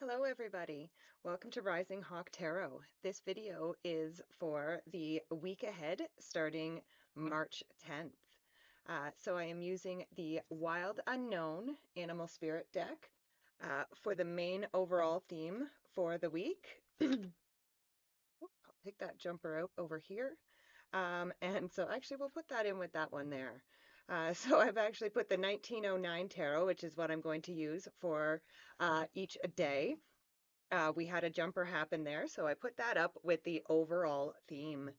Hello, everybody. Welcome to Rising Hawk Tarot. This video is for the week ahead starting March 10th. So I am using the Wild Unknown Animal Spirit deck for the main overall theme for the week. I'll take that jumper out over here. And so actually we'll put that in with that one there. So I've actually put the 1909 tarot, which is what I'm going to use for each day. We had a jumper happen there, so I put that up with the overall theme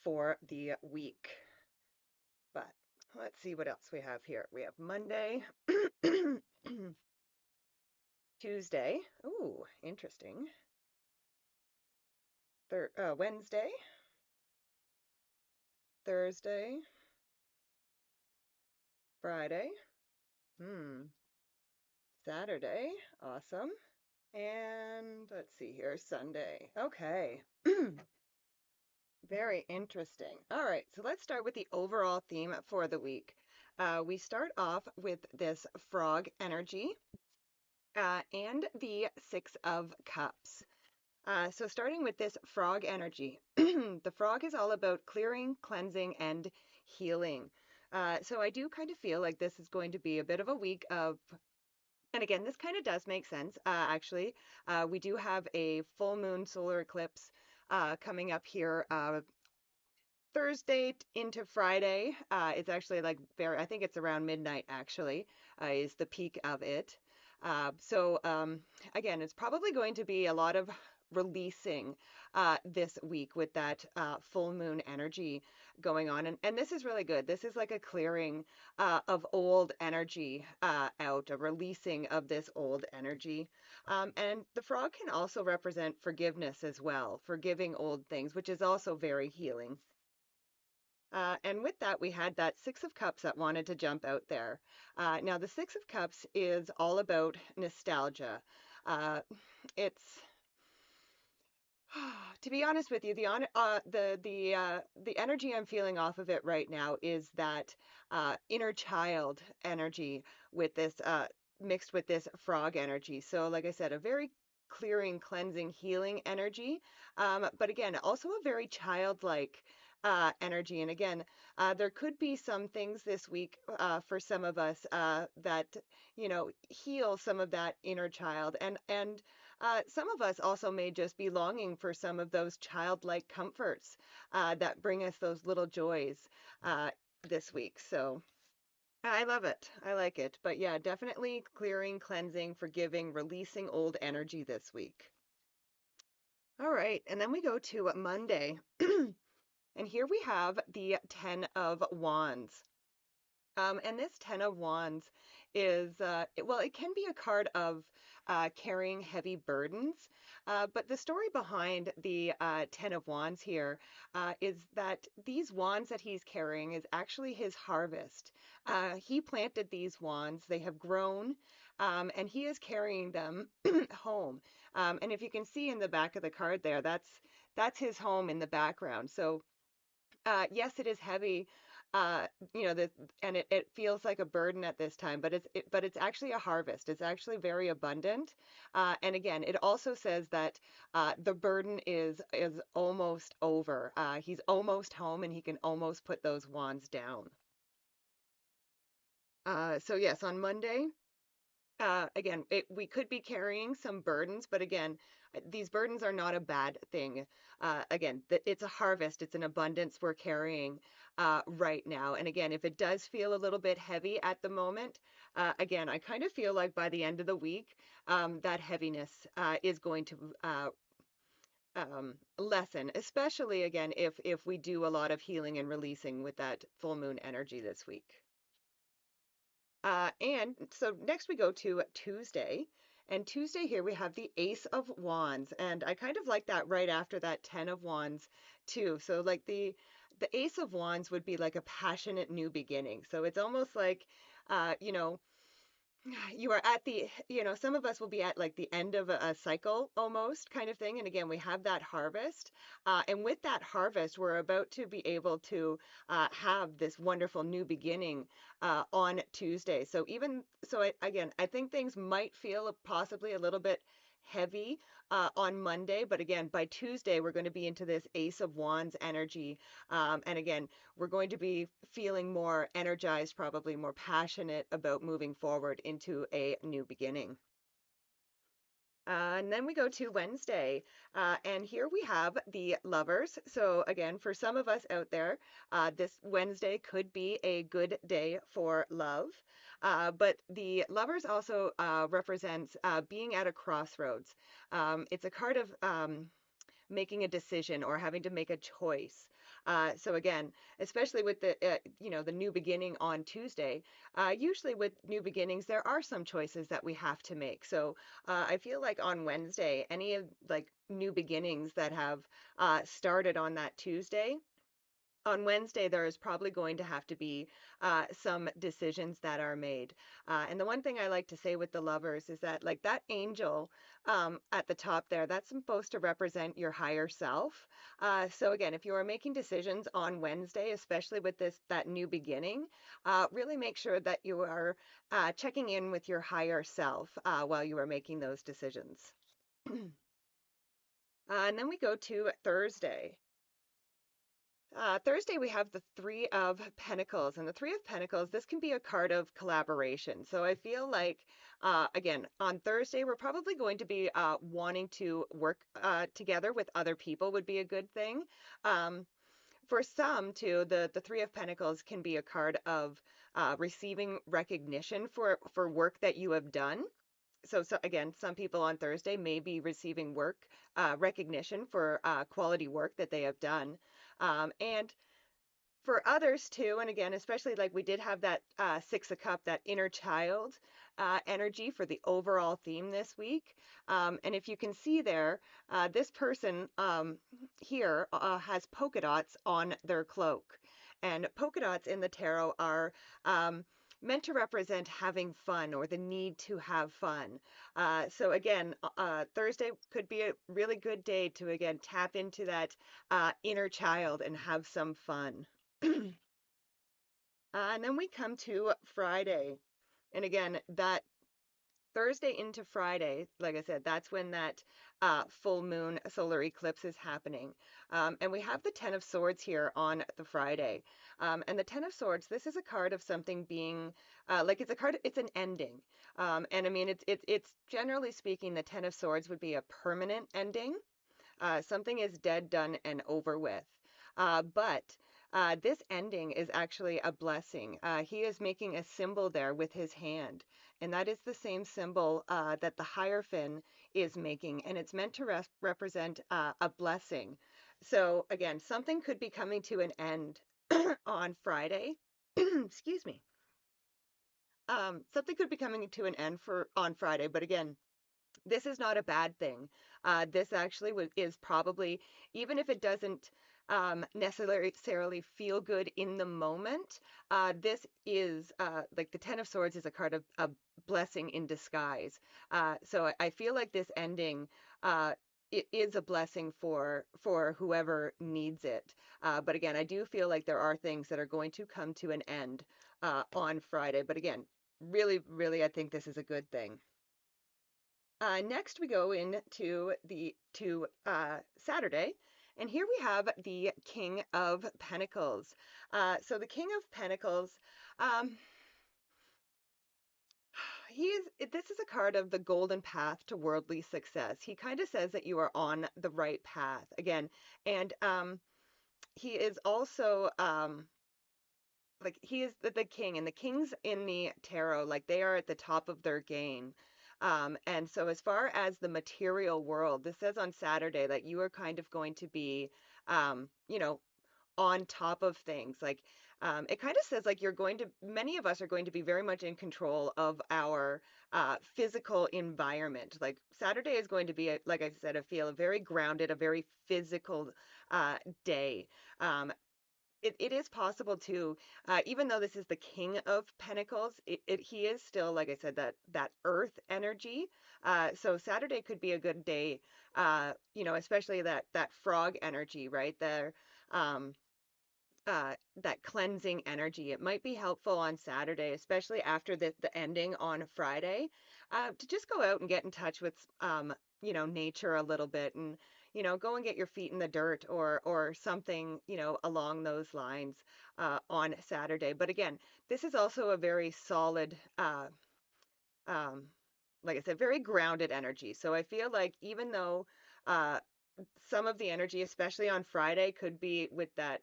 for the week. But let's see what else we have here. We have Monday, Tuesday. Ooh, interesting. Wednesday, Thursday, Friday, Saturday. Awesome. And let's see here, Sunday. Okay. Very interesting. All right, so let's start with the overall theme for the week. We start off with this frog energy and the Six of Cups. So starting with this frog energy, the frog is all about clearing, cleansing, and healing. So I do kind of feel like this is going to be a bit of a week of, and again, this kind of does make sense, actually. We do have a full moon solar eclipse coming up here Thursday into Friday. It's actually like I think it's around midnight actually, is the peak of it. So again, it's probably going to be a lot of releasing this week with that full moon energy going on. And this is really good. This is like a clearing of old energy out, a releasing of this old energy. And the frog can also represent forgiveness as well, forgiving old things, which is also very healing. And with that, we had that Six of Cups that wanted to jump out there. Now, the Six of Cups is all about nostalgia. It's to be honest with you, the energy I'm feeling off of it right now is that inner child energy with this mixed with this frog energy. So, like I said, a very clearing, cleansing, healing energy, but again, also a very childlike energy. And again, there could be some things this week for some of us that heal some of that inner child, and some of us also may just be longing for some of those childlike comforts that bring us those little joys uh, this week. So I love it. I like it. But yeah, definitely clearing, cleansing, forgiving, releasing old energy this week. All right. And then we go to Monday. And here we have the Ten of Wands. And this Ten of Wands is, well, it can be a card of carrying heavy burdens. But the story behind the Ten of Wands here is that these wands that he's carrying is actually his harvest. He planted these wands, they have grown, and he is carrying them home. And if you can see in the back of the card there, that's his home in the background. So yes, it is heavy, uh, and it feels like a burden at this time, but it's actually a harvest. It's actually very abundant. And again, it also says that the burden is almost over. He's almost home and he can almost put those wands down. So yes, on Monday, again, we could be carrying some burdens, but again, these burdens are not a bad thing. Again, it's a harvest, it's an abundance we're carrying right now. And again, if it does feel a little bit heavy at the moment, again, I kind of feel like by the end of the week, that heaviness is going to lessen, especially again, if we do a lot of healing and releasing with that full moon energy this week. And so next we go to Tuesday. And Tuesday here we have the Ace of Wands. And I kind of like that right after that Ten of Wands too. So like the Ace of Wands would be like a passionate new beginning. So it's almost like uh, you know, You are at the, some of us will be at like the end of a cycle almost kind of thing. And again, we have that harvest. And with that harvest, we're about to be able to have this wonderful new beginning on Tuesday. So even so, again, I think things might feel possibly a little bit heavy on Monday, but again, by Tuesday, we're going to be into this Ace of Wands energy. And again, we're going to be feeling more energized, probably more passionate about moving forward into a new beginning. And then we go to Wednesday, and here we have the lovers. So, again, for some of us out there, this Wednesday could be a good day for love. But the lovers also represents being at a crossroads. It's a card of making a decision or having to make a choice. So again, especially with the new beginning on Tuesday, usually with new beginnings, there are some choices that we have to make. So I feel like on Wednesday, any of like new beginnings that have started on that Tuesday, on Wednesday, there is probably going to have to be some decisions that are made. And the one thing I like to say with the lovers is that, like that angel at the top there, that's supposed to represent your higher self. So again, if you are making decisions on Wednesday, especially with that new beginning, really make sure that you are checking in with your higher self while you are making those decisions. And then we go to Thursday. Thursday, we have the Three of Pentacles. And the Three of Pentacles, this can be a card of collaboration. So I feel like, again, on Thursday, we're probably going to be wanting to work together with other people, would be a good thing. Um, for some, too, the Three of Pentacles can be a card of receiving recognition for work that you have done. So again, some people on Thursday may be receiving work recognition for quality work that they have done. And for others too, and again, especially like we did have that Six of Cup, that inner child energy for the overall theme this week. And if you can see there, this person here has polka dots on their cloak. And polka dots in the tarot are meant to represent having fun or the need to have fun. So again, Thursday could be a really good day to again tap into that inner child and have some fun. And then we come to Friday. And again, that Thursday into Friday, like I said, that's when that full moon solar eclipse is happening. And we have the Ten of Swords here on the Friday. And the Ten of Swords, this is a card of something being like it's a card, it's an ending. And I mean, it's generally speaking, the Ten of Swords would be a permanent ending. Something is dead, done, and over with. But this ending is actually a blessing. He is making a symbol there with his hand, and that is the same symbol that the Hierophant is making, and it's meant to represent a blessing. So again, something could be coming to an end on Friday. Excuse me. Something could be coming to an end for on Friday, but again, this is not a bad thing. This actually is probably, even if it doesn't necessarily feel good in the moment, this is like the Ten of Swords is a card of a blessing in disguise. So I feel like this ending. It is a blessing for whoever needs it. But again, I do feel like there are things that are going to come to an end on Friday. But again, really, really, I think this is a good thing. Next, we go into the to Saturday, and here we have the King of Pentacles. So the King of Pentacles, um, this is a card of the golden path to worldly success. He kind of says that you are on the right path again, and he is also like he is the king, and the kings in the tarot, like they are at the top of their game. And so as far as the material world, this says on Saturday that you are kind of going to be you know, on top of things. Like it kind of says like many of us are going to be very much in control of our physical environment. Like Saturday is going to be, like I said, I feel a very grounded, a very physical day. Um, it is possible too, even though this is the King of Pentacles, he is still, like I said, that Earth energy. So Saturday could be a good day, especially that frog energy, right there. Um, that cleansing energy. It might be helpful on Saturday, especially after the ending on Friday, to just go out and get in touch with nature a little bit and go and get your feet in the dirt or something along those lines on Saturday. But again, this is also a very solid um like I said, very grounded energy. So I feel like even though uh some of the energy, especially on Friday, could be with that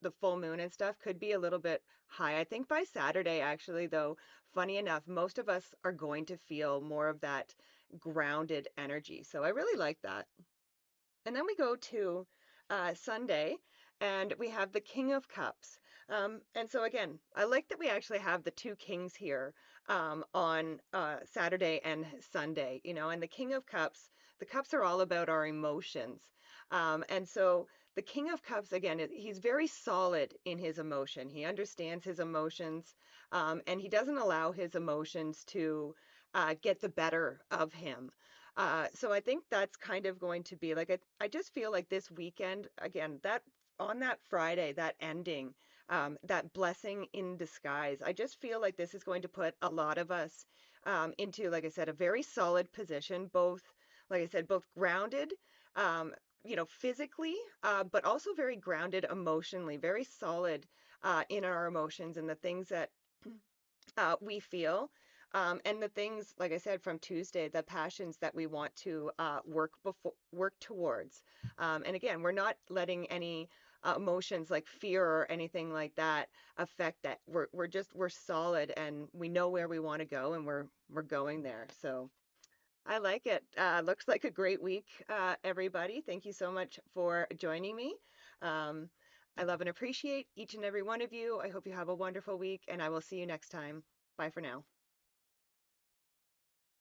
the full moon and stuff could be a little bit high. I think by Saturday, actually, though, funny enough, most of us are going to feel more of that grounded energy. So I really like that. And then we go to Sunday, and we have the King of Cups. And so again, I like that we actually have the two kings here on Saturday and Sunday, and the King of Cups, the cups are all about our emotions. And so the King of Cups, again, he's very solid in his emotion. He understands his emotions, and he doesn't allow his emotions to get the better of him. So I think that's kind of going to be like I just feel like this weekend again that on that Friday that ending that blessing in disguise. I just feel like this is going to put a lot of us into, like I said, a very solid position, both like I said, both grounded, um, physically, but also very grounded emotionally, very solid in our emotions and the things that we feel. And the things, like I said, from Tuesday, the passions that we want to work towards. And again, we're not letting any emotions like fear or anything like that affect that. We're solid and we know where we want to go and we're going there. So I like it. Looks like a great week, everybody. Thank you so much for joining me. Um, I love and appreciate each and every one of you. I hope you have a wonderful week, and I will see you next time. Bye for now.